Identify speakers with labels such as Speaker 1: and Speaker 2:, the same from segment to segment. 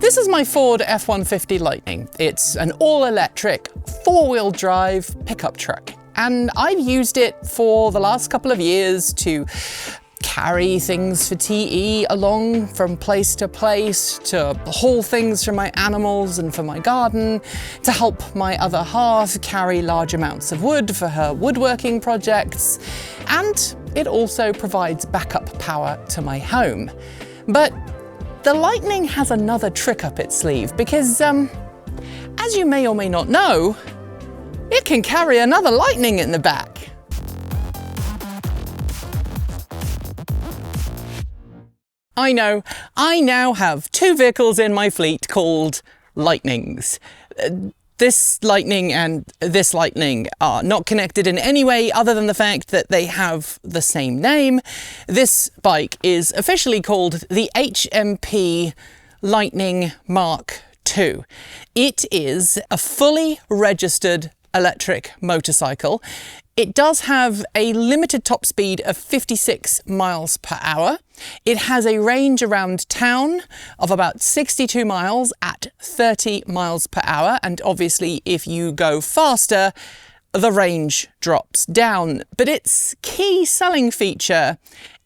Speaker 1: This is my Ford F150 Lightning. It's an all-electric, four-wheel drive pickup truck. And I've used it for the last couple of years to carry things for TE along from place, to haul things for my animals and for my garden, to help my other half carry large amounts of wood for her woodworking projects, and it also provides backup power to my home. But the Lightning has another trick up its sleeve because, as you may or may not know, it can carry another Lightning in the back. I know, I now have two vehicles in my fleet called Lightnings. This Lightning and this Lightning are not connected in any way other than the fact that they have the same name. This bike is officially called the HMP Lightning Mark II. It is a fully registered electric motorcycle. It does have a limited top speed of 56 miles per hour. It has a range around town of about 62 miles at 30 miles per hour. And obviously, if you go faster, the range drops down. But its key selling feature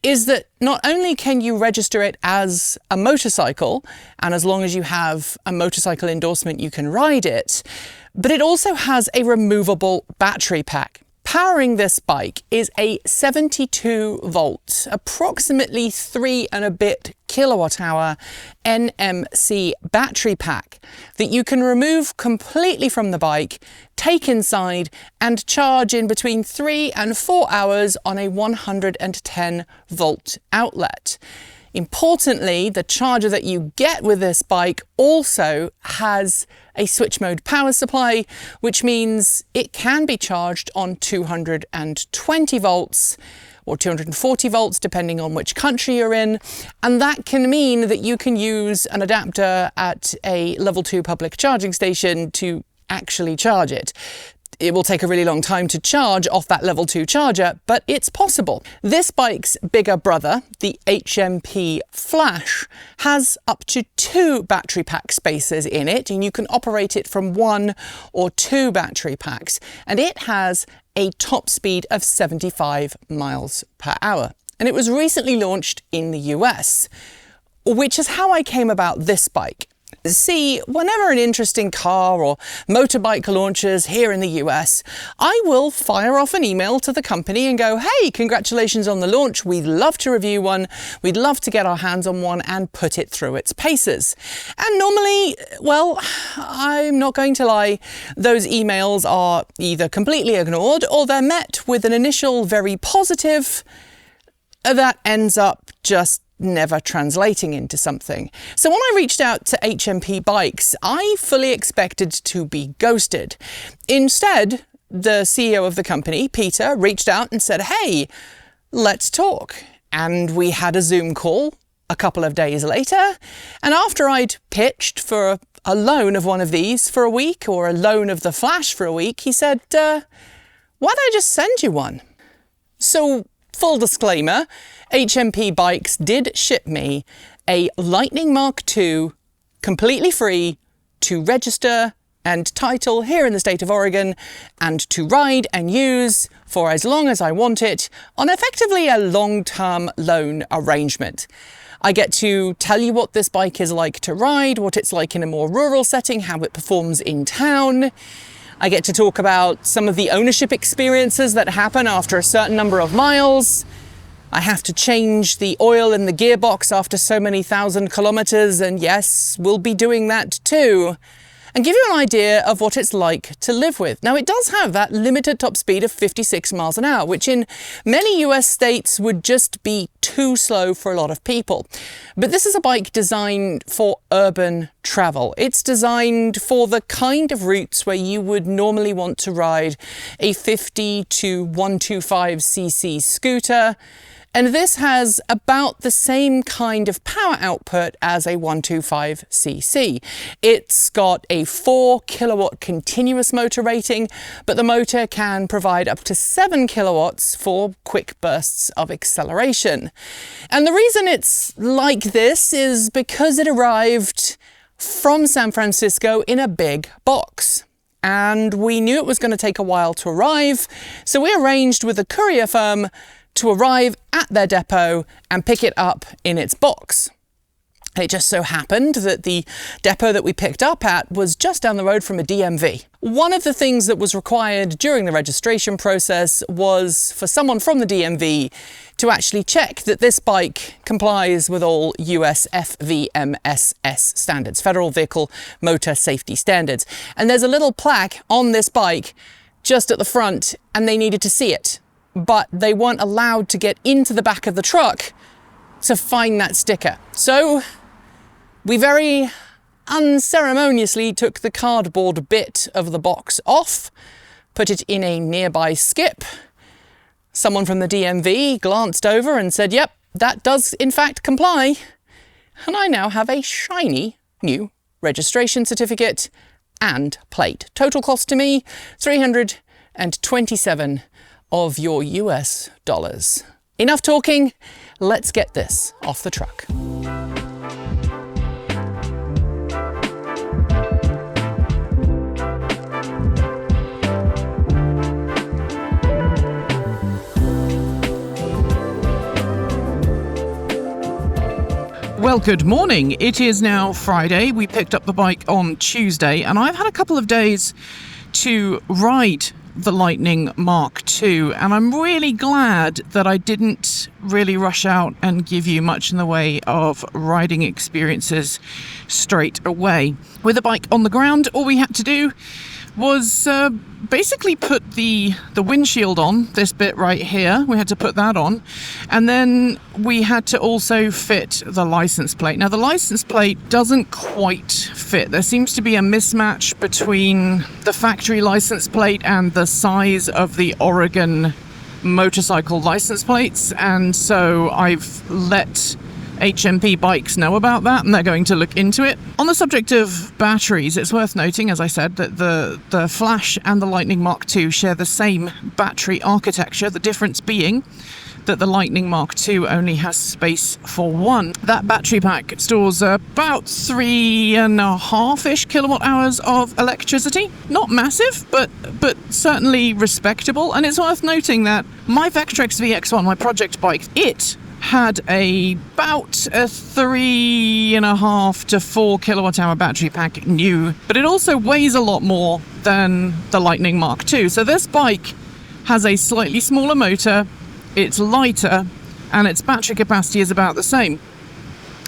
Speaker 1: is that not only can you register it as a motorcycle, and as long as you have a motorcycle endorsement, you can ride it, but it also has a removable battery pack. Powering this bike is a 72 volt, approximately 3 and a bit kilowatt hour NMC battery pack that you can remove completely from the bike, take inside and charge in between 3 and 4 hours on a 110 volt outlet. Importantly, the charger that you get with this bike also has a switch mode power supply, which means it can be charged on 220 volts or 240 volts, depending on which country you're in. And that can mean that you can use an adapter at a level 2 public charging station to actually charge it. It will take a really long time to charge off that level 2 charger, but it's possible. This bike's bigger brother, the HMP Flash, has up to 2 battery pack spaces in it, and you can operate it from 1 or 2 battery packs. And it has a top speed of 75 miles per hour. And it was recently launched in the US, which is how I came about this bike. See, whenever an interesting car or motorbike launches here in the US, I will fire off an email to the company and go, hey, congratulations on the launch. We'd love to review one. We'd love to get our hands on one and put it through its paces. And normally, well, I'm not going to lie, those emails are either completely ignored or they're met with an initial very positive that ends up just never translating into something. So when I reached out to HMP Bikes, I fully expected to be ghosted. Instead, the CEO of the company, Peter, reached out and said, hey, let's talk. And we had a Zoom call a couple of days later. And after I'd pitched for a loan of one of these for a week, or a loan of the Flash for a week, he said, why don't I just send you one? So, full disclaimer, HMP Bikes did ship me a Lightning Mark II completely free to register and title here in the state of Oregon and to ride and use for as long as I want it on effectively a long-term loan arrangement. I get to tell you what this bike is like to ride, what it's like in a more rural setting, how it performs in town. I get to talk about some of the ownership experiences that happen after a certain number of miles. I have to change the oil in the gearbox after so many thousand kilometers, and yes, we'll be doing that too. And give you an idea of what it's like to live with. Now, it does have that limited top speed of 56 miles an hour, which in many US states would just be too slow for a lot of people. But this is a bike designed for urban travel. It's designed for the kind of routes where you would normally want to ride a 50 to 125cc scooter. And this has about the same kind of power output as a 125cc. It's got a 4 kilowatt continuous motor rating, but the motor can provide up to 7 kilowatts for quick bursts of acceleration. And the reason it's like this is because it arrived from San Francisco in a big box. And we knew it was going to take a while to arrive, so we arranged with a courier firm to arrive at their depot and pick it up in its box. It just so happened that the depot that we picked up at was just down the road from a DMV. One of the things that was required during the registration process was for someone from the DMV to actually check that this bike complies with all US FVMSS standards, Federal Vehicle Motor Safety Standards. And there's a little plaque on this bike just at the front, and they needed to see it. But they weren't allowed to get into the back of the truck to find that sticker. So we very unceremoniously took the cardboard bit of the box off, put it in a nearby skip. Someone from the DMV glanced over and said, yep, that does in fact comply. And I now have a shiny new registration certificate and plate. Total cost to me, $327 of your US dollars. Enough talking, let's get this off the truck.
Speaker 2: Well, good morning. It is now Friday. We picked up the bike on Tuesday, and I've had a couple of days to ride the Lightning Mark II, and I'm really glad that I didn't really rush out and give you much in the way of riding experiences straight away. With the bike on the ground, all we had to do was basically put the windshield on, this bit right here. We had to put that on, and then we had to also fit the license plate. Now the license plate doesn't quite fit. There seems to be a mismatch between the factory license plate and the size of the Oregon motorcycle license plates, and so I've let HMP Bikes know about that, and they're going to look into it. On the subject of batteries, it's worth noting, as I said, that the Flash and the Lightning Mark II share the same battery architecture, the difference being that the Lightning Mark II only has space for one. That battery pack stores about 3.5-ish kilowatt hours of electricity. Not massive, but certainly respectable. And it's worth noting that my Vectrix VX-1, my project bike, it had about a 3.5 to 4 kilowatt hour battery pack new, but it also weighs a lot more than the Lightning Mark II. So this bike has a slightly smaller motor, it's lighter, and its battery capacity is about the same.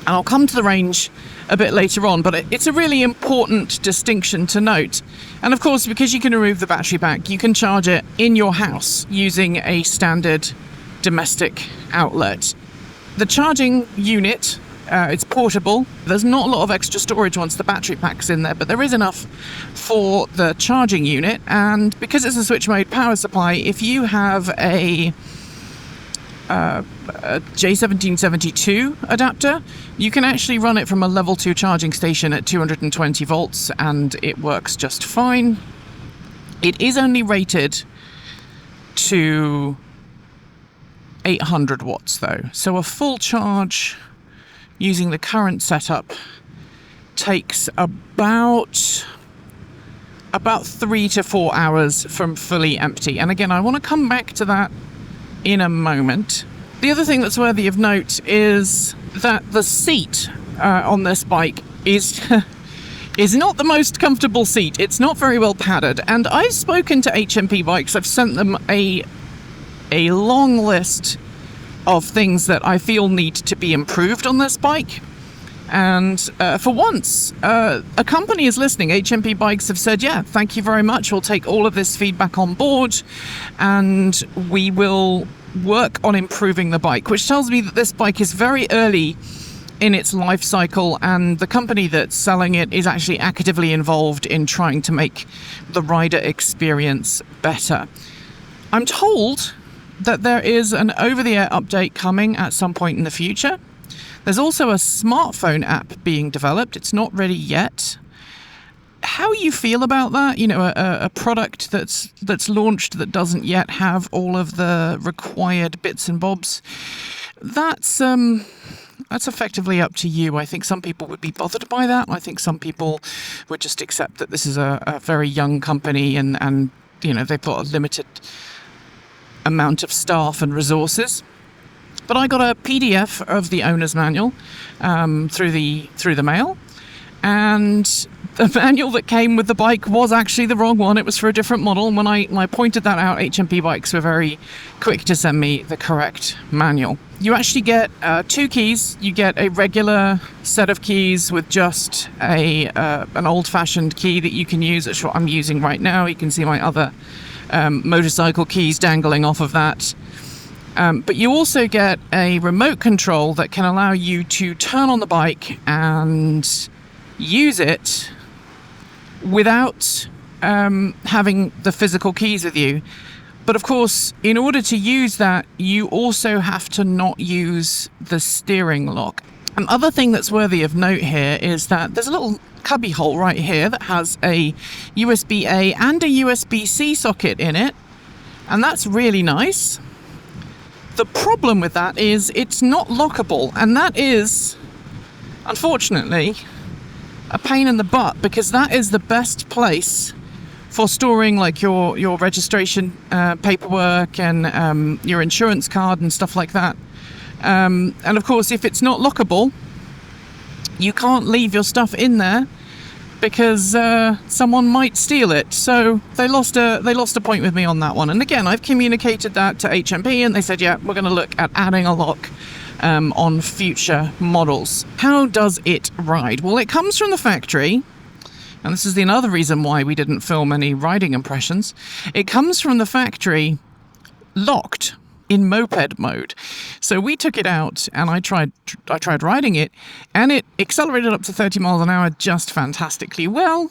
Speaker 2: And I'll come to the range a bit later on, but it's a really important distinction to note. And of course, because you can remove the battery pack, you can charge it in your house using a standard domestic outlet. The charging unit, it's portable. There's not a lot of extra storage once the battery pack's in there, but there is enough for the charging unit. And because it's a switch mode power supply, if you have a J1772 adapter, you can actually run it from a level 2 charging station at 220 volts, and it works just fine. It is only rated to 800 watts though, so a full charge using the current setup takes about 3 to 4 hours from fully empty. And again, I want to come back to that in a moment. The other thing that's worthy of note is that the seat on this bike is not the most comfortable seat. It's not very well padded, and I've spoken to HMP Bikes. I've sent them a long list of things that I feel need to be improved on this bike. And for once, a company is listening. HMP Bikes have said, yeah, thank you very much. We'll take all of this feedback on board, and we will work on improving the bike, which tells me that this bike is very early in its life cycle, and the company that's selling it is actually actively involved in trying to make the rider experience better. I'm told that there is an over-the-air update coming at some point in the future. There's also a smartphone app being developed. It's not ready yet. How you feel about that? You know, a product that's launched that doesn't yet have all of the required bits and bobs. That's That's effectively up to you. I think some people would be bothered by that. I think some people would just accept that this is a very young company and they've got a limited amount of staff and resources. But I got a PDF of the owner's manual through the mail, and the manual that came with the bike was actually the wrong one. It was for a different model, and when I pointed that out, HMP Bikes were very quick to send me the correct manual. You actually get 2 keys. You get a regular set of keys with just an old-fashioned key that you can use. That's what I'm using right now. You can see my other motorcycle keys dangling off of that. But you also get a remote control that can allow you to turn on the bike and use it without having the physical keys with you. But of course, in order to use that, you also have to not use the steering lock. Another thing that's worthy of note here is that there's a little cubby hole right here that has a USB-A and a USB-C socket in it, and that's really nice. The problem with that is it's not lockable, and that is, unfortunately, a pain in the butt, because that is the best place for storing like your registration paperwork and your insurance card and stuff like that. And of course, if it's not lockable, you can't leave your stuff in there because someone might steal it. So they lost a point with me on that one. And again, I've communicated that to HMP, and they said, yeah, we're going to look at adding a lock on future models. How does it ride? Well, it comes from the factory, and this is another reason why we didn't film any riding impressions. It comes from the factory locked in moped mode. So we took it out and I tried riding it, and it accelerated up to 30 miles an hour just fantastically well.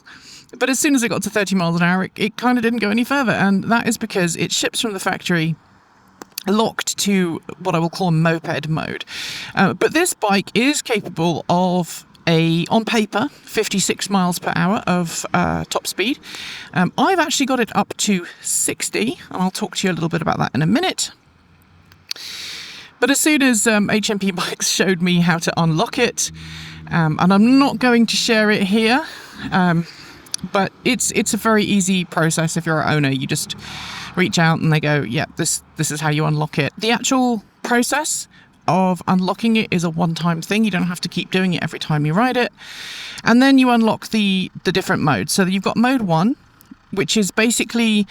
Speaker 2: But as soon as it got to 30 miles an hour, it kind of didn't go any further. And that is because it ships from the factory locked to what I will call moped mode. But this bike is capable of on paper, 56 miles per hour of top speed. I've actually got it up to 60, and I'll talk to you a little bit about that in a minute. But as soon as HMP Bikes showed me how to unlock it, and I'm not going to share it here, but it's a very easy process. If you're an owner, you just reach out and they go, yeah, this is how you unlock it. The actual process of unlocking it is a one-time thing. You don't have to keep doing it every time you ride it. And then you unlock the different modes. So you've got mode 1, which is basically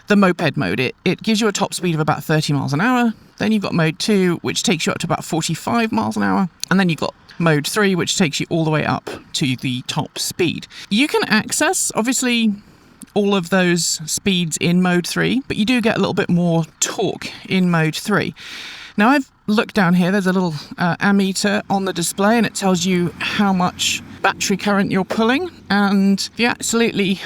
Speaker 2: the moped mode. It gives you a top speed of about 30 miles an hour. Then you've got mode 2, which takes you up to about 45 miles an hour. And then you've got mode 3, which takes you all the way up to the top speed. You can access, obviously, all of those speeds in mode 3, but you do get a little bit more torque in mode 3. Now, I've looked down here, there's a little ammeter on the display, and it tells you how much battery current you're pulling. And if you absolutely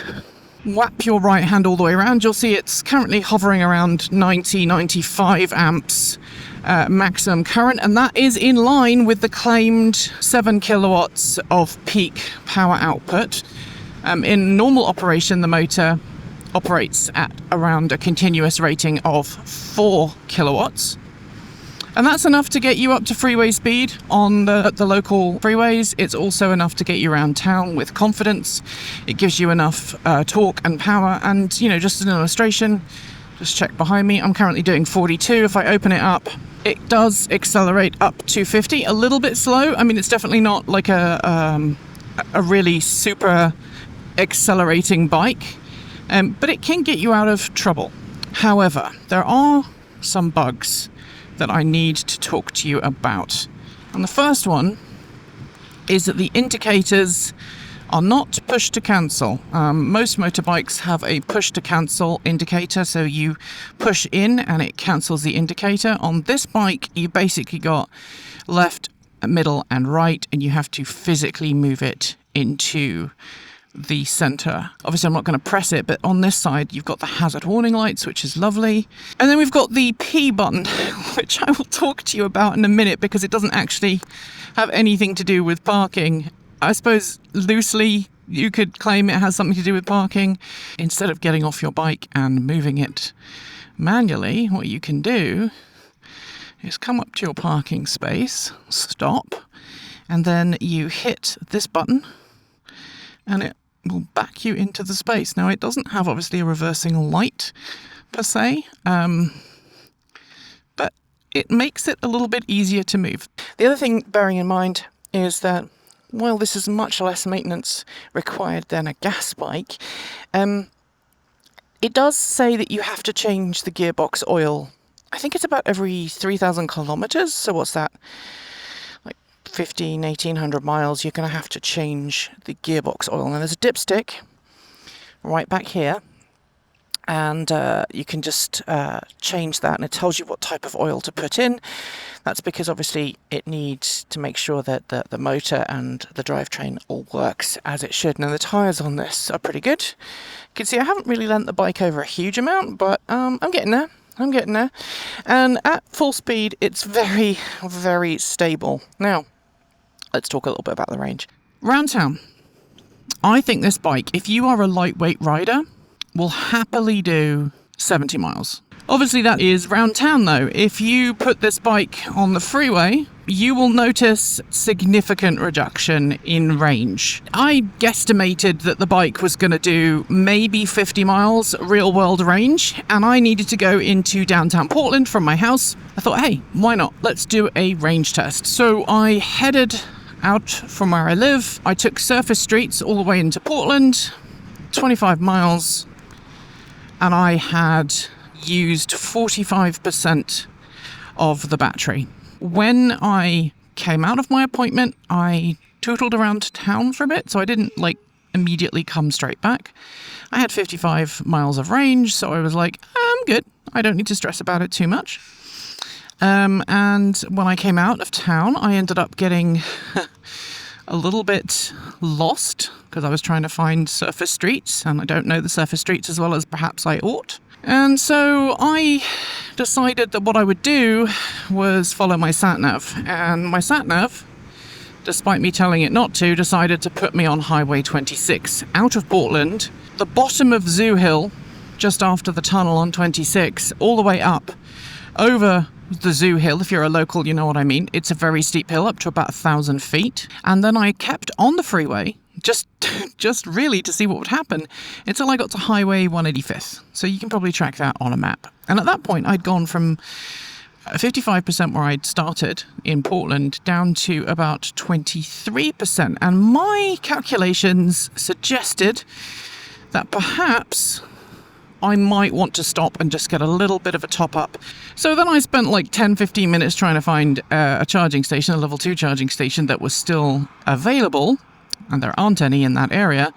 Speaker 2: whap your right hand all the way around, you'll see it's currently hovering around 95 amps maximum current, and that is in line with the claimed 7 kilowatts of peak power output. In normal operation, the motor operates at around a continuous rating of 4 kilowatts. And that's enough to get you up to freeway speed on the local freeways. It's also enough to get you around town with confidence. It gives you enough torque and power. And, just as an illustration, just check behind me. I'm currently doing 42. If I open it up, it does accelerate up to 50. A little bit slow. I mean, it's definitely not like a really super accelerating bike, but it can get you out of trouble. However, there are some bugs that I need to talk to you about. And the first one is that the indicators are not push to cancel. Most motorbikes have a push to cancel indicator, so you push in and it cancels the indicator. On this bike, you basically got left, middle and right, and you have to physically move it into the center. Obviously, I'm not going to press it, but on this side, you've got the hazard warning lights, which is lovely. And then we've got the P button, which I will talk to you about in a minute because it doesn't actually have anything to do with parking. I suppose loosely you could claim it has something to do with parking. Instead of getting off your bike and moving it manually, what you can do is come up to your parking space, stop, and then you hit this button and it will back you into the space. Now, it doesn't have obviously a reversing light per se, but it makes it a little bit easier to move. The other thing bearing in mind is that while this is much less maintenance required than a gas bike, it does say that you have to change the gearbox oil. I think it's about every 3,000 kilometers. So what's that? Like 1,800 miles, you're going to have to change the gearbox oil. Now there's a dipstick right back here. And you can just change that, and it tells you what type of oil to put in. That's because obviously it needs to make sure that the motor and the drivetrain all works as it should. Now the tyres on this are pretty good. You can see I haven't really lent the bike over a huge amount, but I'm getting there. And at full speed, it's very, very stable. Now, let's talk a little bit about the range. Round town, I think this bike, if you are a lightweight rider, will happily do 70 miles. Obviously that is round town though. If you put this bike on the freeway, you will notice significant reduction in range. I guesstimated that the bike was going to do maybe 50 miles real world range, and I needed to go into downtown Portland from my house. I thought, hey, why not? Let's do a range test. So I headed out from where I live. I took surface streets all the way into Portland, 25 miles, and I had used 45% of the battery. When I came out of my appointment, I tootled around town for a bit, so I didn't immediately come straight back. I had 55 miles of range, so I was like, I'm good. I don't need to stress about it too much. And when I came out of town, I ended up getting a little bit lost because I was trying to find surface streets, and I don't know the surface streets as well as perhaps I ought. And so I decided that what I would do was follow my sat-nav. And my sat-nav, despite me telling it not to, decided to put me on Highway 26 out of Portland, the bottom of Zoo Hill, just after the tunnel on 26, all the way up over the Zoo Hill. If you're a local, you know what I mean. It's a very steep hill, up to about 1,000 feet. And then I kept on the freeway, just really to see what would happen, until I got to Highway 185th. So you can probably track that on a map. And at that point, I'd gone from 55% where I'd started in Portland down to about 23%. And my calculations suggested that perhaps I might want to stop and just get a little bit of a top up. So then I spent 10-15 minutes trying to find a charging station, a level 2 charging station that was still available, and there aren't any in that area.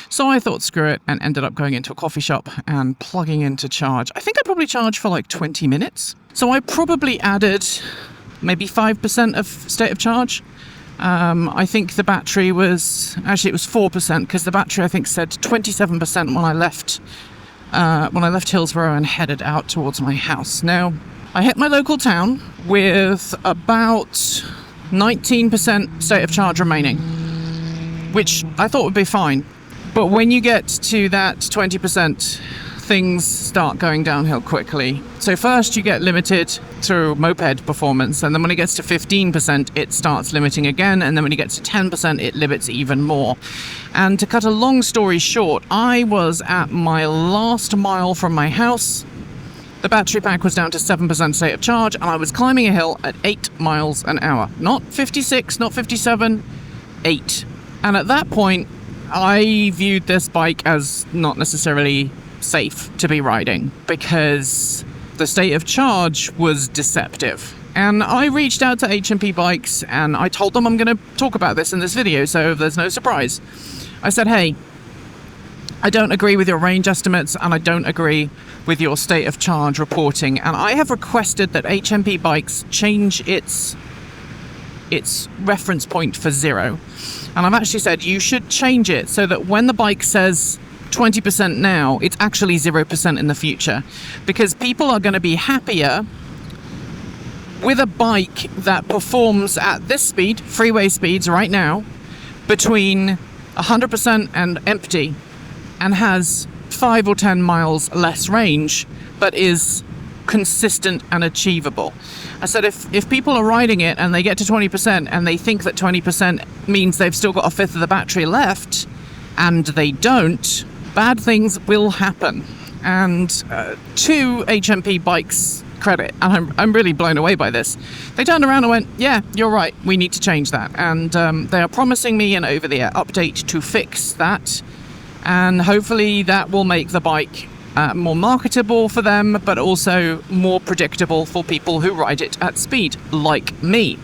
Speaker 2: So I thought, screw it, and ended up going into a coffee shop and plugging in to charge. I think I probably charged for 20 minutes. So I probably added maybe 5% of state of charge. I think the battery was, actually it was 4%, because the battery I think said 27% when I left Hillsborough and headed out towards my house. Now, I hit my local town with about 19% state of charge remaining, which I thought would be fine. But when you get to that 20%, things start going downhill quickly. So first you get limited to moped performance, and then when it gets to 15%, it starts limiting again, and then when it gets to 10%, it limits even more. And to cut a long story short, I was at my last mile from my house. The battery pack was down to 7% state of charge, and I was climbing a hill at 8 miles an hour. Not 56, not 57, 8. And at that point, I viewed this bike as not necessarily safe to be riding, because the state of charge was deceptive. And I reached out to HMP Bikes and I told them I'm going to talk about this in this video, so there's no surprise. I said, hey, I don't agree with your range estimates and I don't agree with your state of charge reporting, and I have requested that HMP Bikes change its reference point for 0. And I've actually said you should change it so that when the bike says 20% now, it's actually 0% in the future. Because people are going to be happier with a bike that performs at this speed, freeway speeds right now, between 100% and empty, and has 5 or 10 miles less range, but is consistent and achievable. I said if people are riding it and they get to 20% and they think that 20% means they've still got a fifth of the battery left, and they don't, bad things will happen. And to HMP Bikes credit, and I'm really blown away by this, they turned around and went, yeah, you're right, we need to change that. And they are promising me an over-the-air update to fix that, and hopefully that will make the bike more marketable for them, but also more predictable for people who ride it at speed, like me.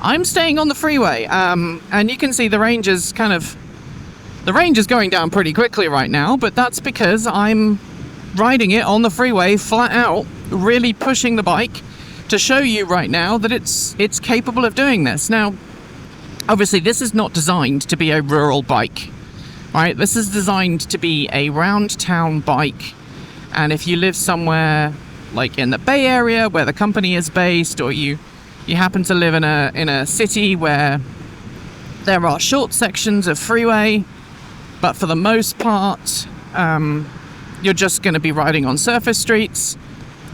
Speaker 2: I'm staying on the freeway, and you can see the range is going down pretty quickly right now, but that's because I'm riding it on the freeway flat out, really pushing the bike to show you right now that it's capable of doing this. Now, obviously, this is not designed to be a rural bike, right? This is designed to be a round town bike. And if you live somewhere like in the Bay Area where the company is based, or you happen to live in a city where there are short sections of freeway, but for the most part, you're just going to be riding on surface streets,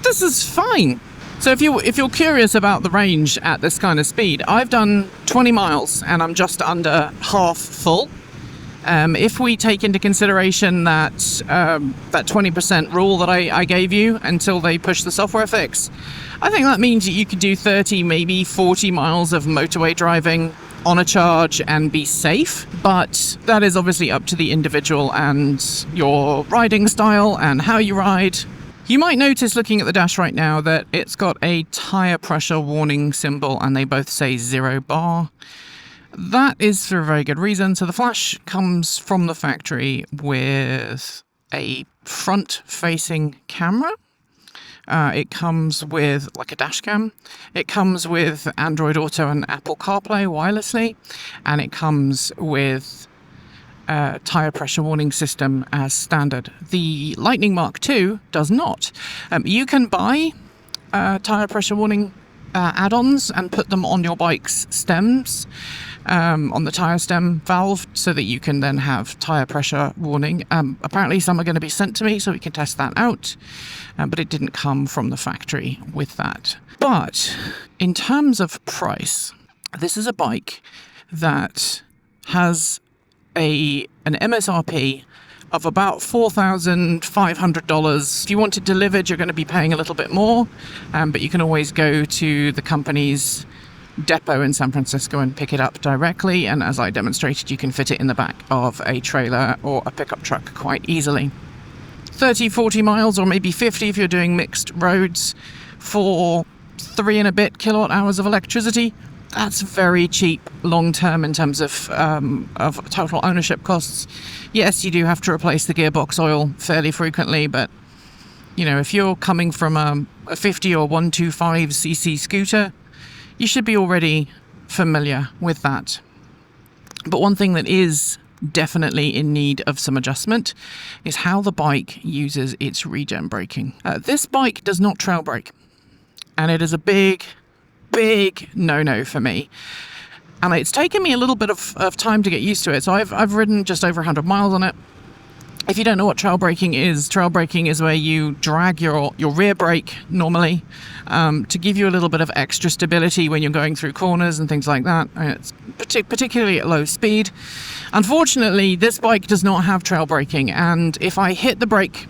Speaker 2: this is fine. So if you're curious about the range at this kind of speed, I've done 20 miles and I'm just under half full. If we take into consideration that 20% rule that I gave you until they push the software fix, I think that means that you could do 30, maybe 40 miles of motorway driving on a charge and be safe. But that is obviously up to the individual and your riding style and how you ride. You might notice looking at the dash right now that it's got a tire pressure warning symbol and they both say 0 bar. That is for a very good reason. So the flash comes from the factory with a front-facing camera. It comes with like a dash cam. It comes with Android Auto and Apple CarPlay wirelessly. And it comes with a tire pressure warning system as standard. The Lightning Mark II does not. You can buy tire pressure warning add-ons and put them on your bike's stems, on the tire stem valve, so that you can then have tire pressure warning. Apparently some are going to be sent to me so we can test that out, but it didn't come from the factory with that. But in terms of price, this is a bike that has an MSRP of about $4,500. If you want it delivered, you're going to be paying a little bit more, but you can always go to the company's depot in San Francisco and pick it up directly, and as I demonstrated, you can fit it in the back of a trailer or a pickup truck quite easily. 30, 40 miles, or maybe 50 if you're doing mixed roads, for 3 and a bit kilowatt hours of electricity. That's very cheap long term in terms of total ownership costs. Yes, you do have to replace the gearbox oil fairly frequently, but you know, if you're coming from a 50 or 125cc scooter, you should be already familiar with that. But one thing that is definitely in need of some adjustment is how the bike uses its regen braking. This bike does not trail brake, and it is a big no-no for me. And it's taken me a little bit of time to get used to it. So I've ridden just over 100 miles on it. If you don't know what trail braking is where you drag your rear brake normally to give you a little bit of extra stability when you're going through corners and things like that. And it's particularly at low speed. Unfortunately, this bike does not have trail braking, and if I hit the brake,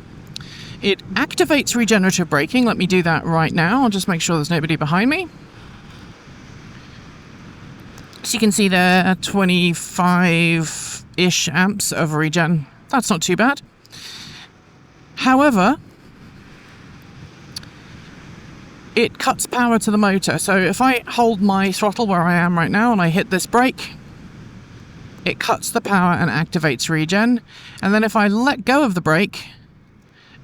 Speaker 2: it activates regenerative braking. Let me do that right now. I'll just make sure there's nobody behind me. So you can see there 25-ish amps of regen. That's not too bad. However, it cuts power to the motor. So if I hold my throttle where I am right now and I hit this brake, it cuts the power and activates regen. And then if I let go of the brake,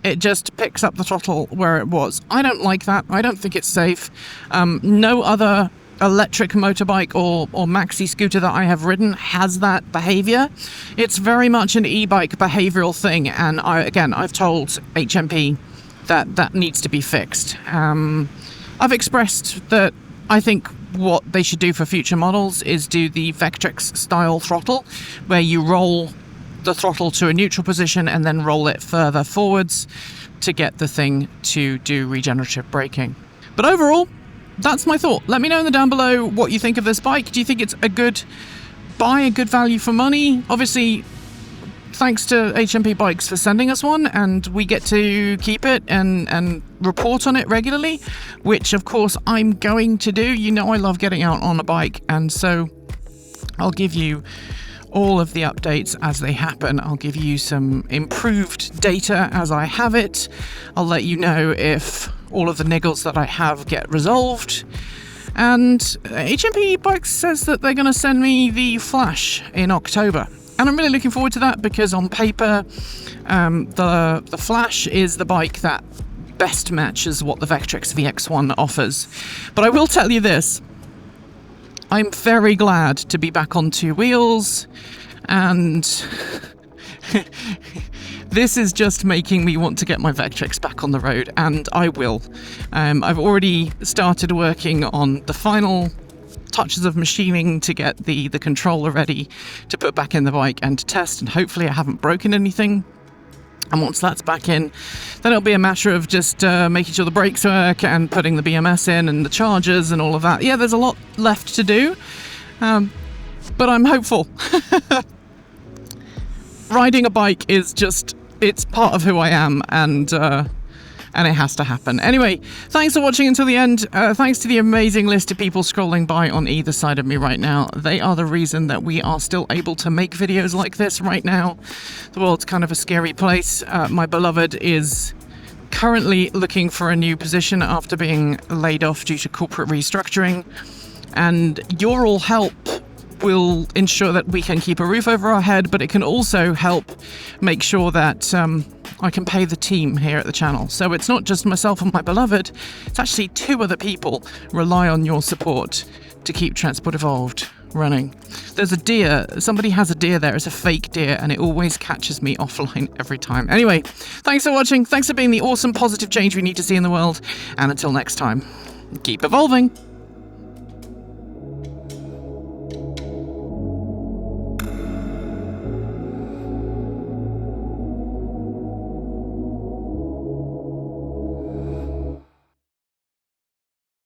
Speaker 2: it just picks up the throttle where it was. I don't like that. I don't think it's safe. No other electric motorbike or maxi scooter that I have ridden has that behavior. It's very much an e-bike behavioral thing, and I've told HMP that needs to be fixed. I've expressed that I think what they should do for future models is do the Vectrix style throttle, where you roll the throttle to a neutral position and then roll it further forwards to get the thing to do regenerative braking. But overall, that's my thought. Let me know in the down below what you think of this bike. Do you think it's a good buy, a good value for money? Obviously, thanks to HMP Bikes for sending us one, and we get to keep it and report on it regularly, which of course I'm going to do. You know I love getting out on a bike, and so I'll give you all of the updates as they happen. I'll give you some improved data as I have it. I'll let you know if all of the niggles that I have get resolved. And HMP Bikes says that they're going to send me the Flash in October. And I'm really looking forward to that because on paper, the Flash is the bike that best matches what the Vectrix VX-1 offers. But I will tell you this. I'm very glad to be back on two wheels, and this is just making me want to get my Vectrix back on the road, and I will. I've already started working on the final touches of machining to get the controller ready to put back in the bike and to test, and hopefully I haven't broken anything. And once that's back in, then it'll be a matter of just making sure the brakes work and putting the BMS in and the chargers and all of that. Yeah, there's a lot left to do, but I'm hopeful. Riding a bike is just, it's part of who I am, and it has to happen. Anyway, thanks for watching until the end. Thanks to the amazing list of people scrolling by on either side of me right now. They are the reason that we are still able to make videos like this right now. The world's kind of a scary place. My beloved is currently looking for a new position after being laid off due to corporate restructuring. And your all help will ensure that we can keep a roof over our head, but it can also help make sure that I can pay the team here at the channel. So it's not just myself and my beloved, it's actually two other people rely on your support to keep Transport Evolved running. There's a deer, somebody has a deer there, it's a fake deer, and it always catches me offline every time. Anyway, thanks for watching, thanks for being the awesome positive change we need to see in the world, and until next time, keep evolving.